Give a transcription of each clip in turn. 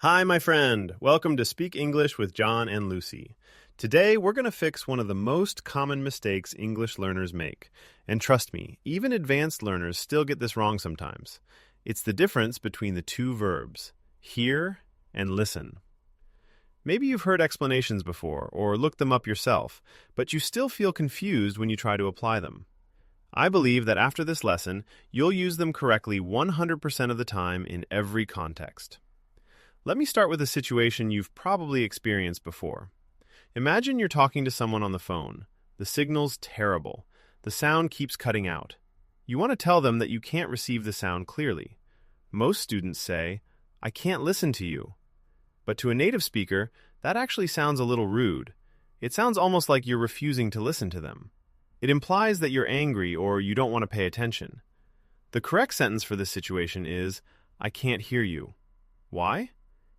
Hi, my friend. Welcome to Speak English with John and Lucy. Today, we're going to fix one of the most common mistakes English learners make. And trust me, even advanced learners still get this wrong sometimes. It's the difference between the two verbs, hear and listen. Maybe you've heard explanations before or looked them up yourself, but you still feel confused when you try to apply them. I believe that after this lesson, you'll use them correctly 100% of the time in every context. Let me start with a situation you've probably experienced before. Imagine you're talking to someone on the phone. The signal's terrible. The sound keeps cutting out. You want to tell them that you can't receive the sound clearly. Most students say, "I can't listen to you." But to a native speaker, that actually sounds a little rude. It sounds almost like you're refusing to listen to them. It implies that you're angry or you don't want to pay attention. The correct sentence for this situation is, "I can't hear you." Why?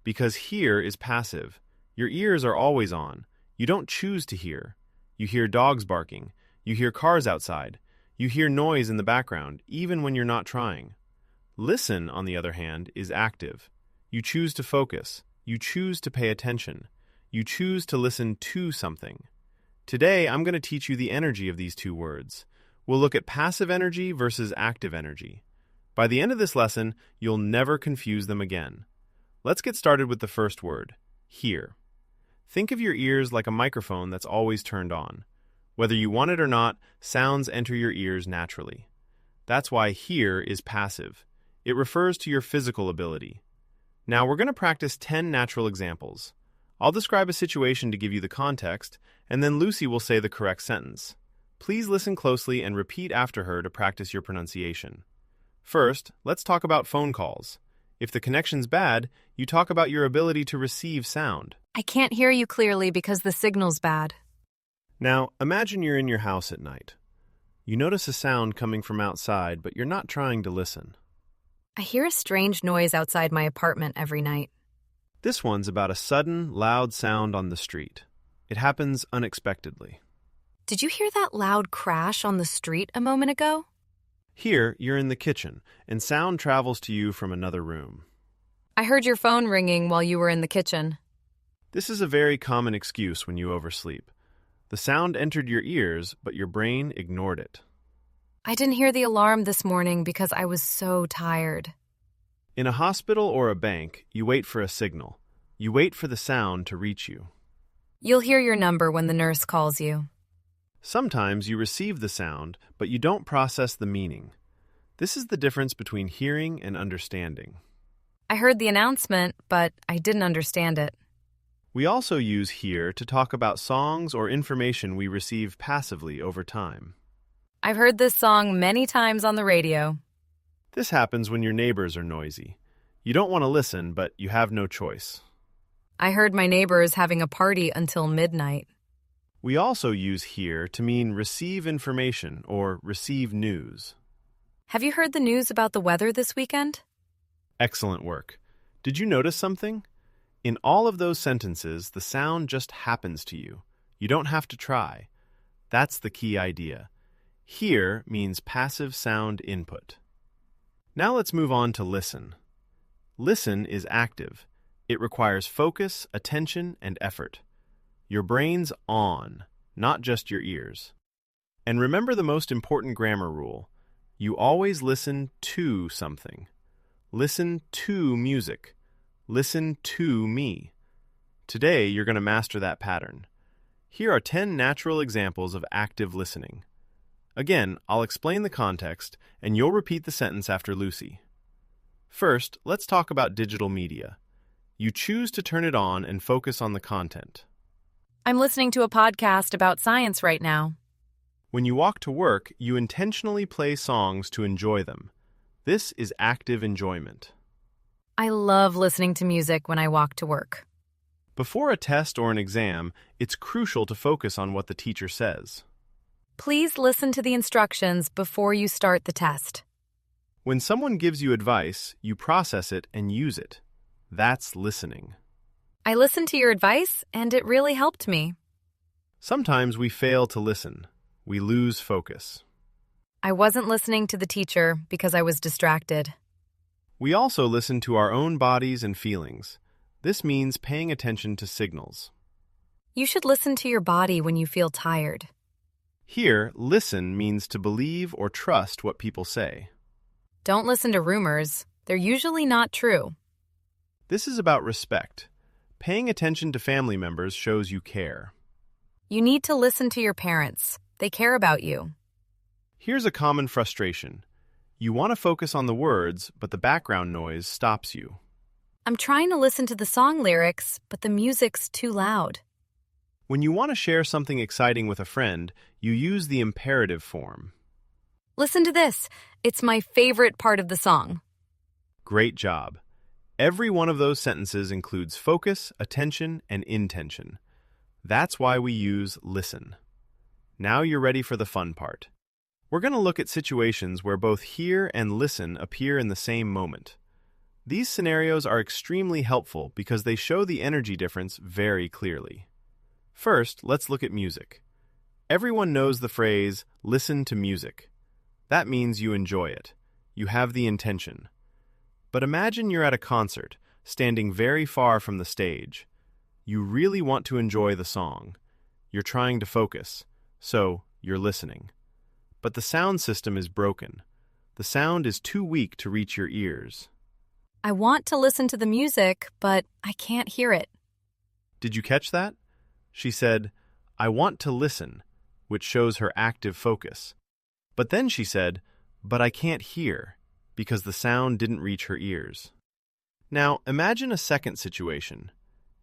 Because hear is passive. Your ears are always on. You don't choose to hear. You hear dogs barking. You hear cars outside. You hear noise in the background, even when you're not trying. Listen, on the other hand, is active. You choose to focus. You choose to pay attention. You choose to listen to something. Today, I'm going to teach you the energy of these two words. We'll look at passive energy versus active energy. By the end of this lesson, you'll never confuse them again. Let's get started with the first word, hear. Think of your ears like a microphone that's always turned on. Whether you want it or not, sounds enter your ears naturally. That's why hear is passive. It refers to your physical ability. Now we're going to practice 10 natural examples. I'll describe a situation to give you the context, and then Lucy will say the correct sentence. Please listen closely and repeat after her to practice your pronunciation. First, let's talk about phone calls. If the connection's bad, you talk about your ability to receive sound. I can't hear you clearly because the signal's bad. Now, imagine you're in your house at night. You notice a sound coming from outside, but you're not trying to listen. I hear a strange noise outside my apartment every night. This one's about a sudden, loud sound on the street. It happens unexpectedly. Did you hear that loud crash on the street a moment ago? Here, you're in the kitchen, and sound travels to you from another room. I heard your phone ringing while you were in the kitchen. This is a very common excuse when you oversleep. The sound entered your ears, but your brain ignored it. I didn't hear the alarm this morning because I was so tired. In a hospital or a bank, you wait for a signal. You wait for the sound to reach you. You'll hear your number when the nurse calls you. Sometimes you receive the sound, but you don't process the meaning. This is the difference between hearing and understanding. I heard the announcement, but I didn't understand it. We also use hear to talk about songs or information we receive passively over time. I've heard this song many times on the radio. This happens when your neighbors are noisy. You don't want to listen, but you have no choice. I heard my neighbors having a party until midnight. We also use hear to mean receive information or receive news. Have you heard the news about the weather this weekend? Excellent work. Did you notice something? In all of those sentences, the sound just happens to you. You don't have to try. That's the key idea. Hear means passive sound input. Now let's move on to listen. Listen is active. It requires focus, attention, and effort. Your brain's on, not just your ears. And remember the most important grammar rule. You always listen to something. Listen to music. Listen to me. Today, you're going to master that pattern. Here are 10 natural examples of active listening. Again, I'll explain the context, and you'll repeat the sentence after Lucy. First, let's talk about digital media. You choose to turn it on and focus on the content. I'm listening to a podcast about science right now. When you walk to work, you intentionally play songs to enjoy them. This is active enjoyment. I love listening to music when I walk to work. Before a test or an exam, it's crucial to focus on what the teacher says. Please listen to the instructions before you start the test. When someone gives you advice, you process it and use it. That's listening. I listened to your advice, and it really helped me. Sometimes we fail to listen. We lose focus. I wasn't listening to the teacher because I was distracted. We also listen to our own bodies and feelings. This means paying attention to signals. You should listen to your body when you feel tired. Here, listen means to believe or trust what people say. Don't listen to rumors. They're usually not true. This is about respect. Paying attention to family members shows you care. You need to listen to your parents. They care about you. Here's a common frustration. You want to focus on the words, but the background noise stops you. I'm trying to listen to the song lyrics, but the music's too loud. When you want to share something exciting with a friend, you use the imperative form. Listen to this. It's my favorite part of the song. Great job. Every one of those sentences includes focus, attention, and intention. That's why we use listen. Now you're ready for the fun part. We're going to look at situations where both hear and listen appear in the same moment. These scenarios are extremely helpful because they show the energy difference very clearly. First, let's look at music. Everyone knows the phrase, listen to music. That means you enjoy it. You have the intention. But imagine you're at a concert, standing very far from the stage. You really want to enjoy the song. You're trying to focus, so you're listening. But the sound system is broken. The sound is too weak to reach your ears. I want to listen to the music, but I can't hear it. Did you catch that? She said, I want to listen, which shows her active focus. But then she said, but I can't hear, because the sound didn't reach her ears. Now, imagine a second situation.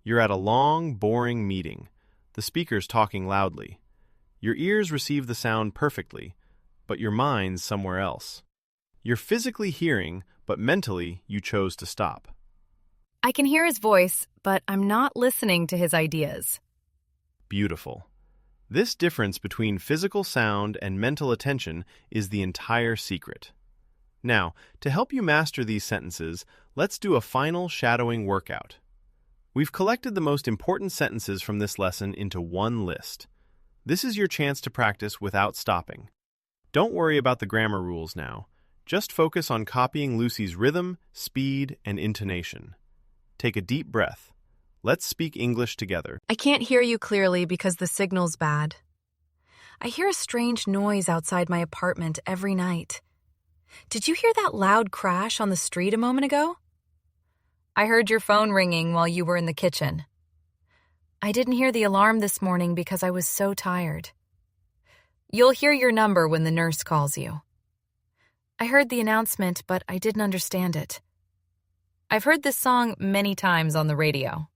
You're at a long, boring meeting. The speaker's talking loudly. Your ears receive the sound perfectly, but your mind's somewhere else. You're physically hearing, but mentally you chose to stop. I can hear his voice, but I'm not listening to his ideas. Beautiful. This difference between physical sound and mental attention is the entire secret. Now, to help you master these sentences, let's do a final shadowing workout. We've collected the most important sentences from this lesson into one list. This is your chance to practice without stopping. Don't worry about the grammar rules now. Just focus on copying Lucy's rhythm, speed, and intonation. Take a deep breath. Let's speak English together. I can't hear you clearly because the signal's bad. I hear a strange noise outside my apartment every night. Did you hear that loud crash on the street a moment ago? I heard your phone ringing while you were in the kitchen. I didn't hear the alarm this morning because I was so tired. You'll hear your number when the nurse calls you. I heard the announcement, but I didn't understand it. I've heard this song many times on the radio.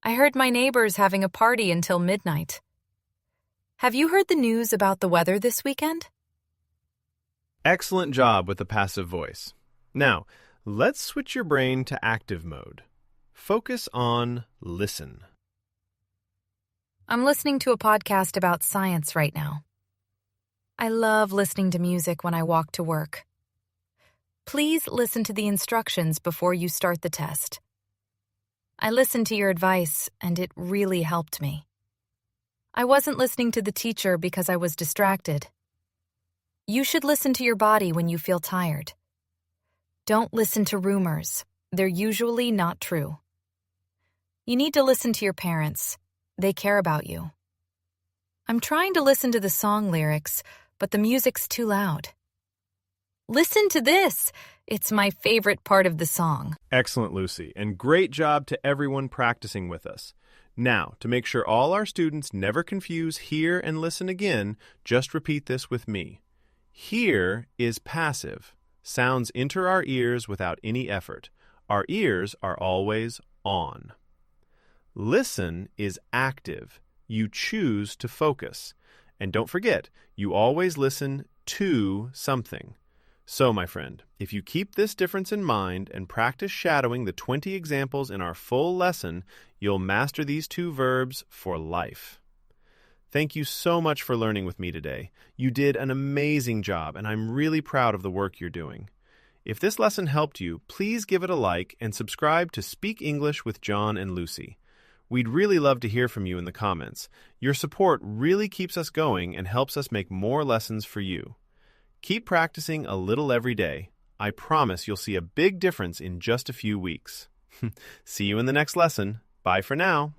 I heard my neighbors having a party until midnight. Have you heard the news about the weather this weekend? Excellent job with the passive voice. Now, let's switch your brain to active mode. Focus on listen. I'm listening to a podcast about science right now. I love listening to music when I walk to work. Please listen to the instructions before you start the test. I listened to your advice, and it really helped me. I wasn't listening to the teacher because I was distracted. You should listen to your body when you feel tired. Don't listen to rumors. They're usually not true. You need to listen to your parents. They care about you. I'm trying to listen to the song lyrics, but the music's too loud. Listen to this. It's my favorite part of the song. Excellent, Lucy, and great job to everyone practicing with us. Now, to make sure all our students never confuse hear and listen again, just repeat this with me. Hear is passive. Sounds enter our ears without any effort. Our ears are always on. Listen is active. You choose to focus. And don't forget, you always listen to something. So, my friend, if you keep this difference in mind and practice shadowing the 20 examples in our full lesson, you'll master these two verbs for life. Thank you so much for learning with me today. You did an amazing job, and I'm really proud of the work you're doing. If this lesson helped you, please give it a like and subscribe to Speak English with John and Lucy. We'd really love to hear from you in the comments. Your support really keeps us going and helps us make more lessons for you. Keep practicing a little every day. I promise you'll see a big difference in just a few weeks. See you in the next lesson. Bye for now.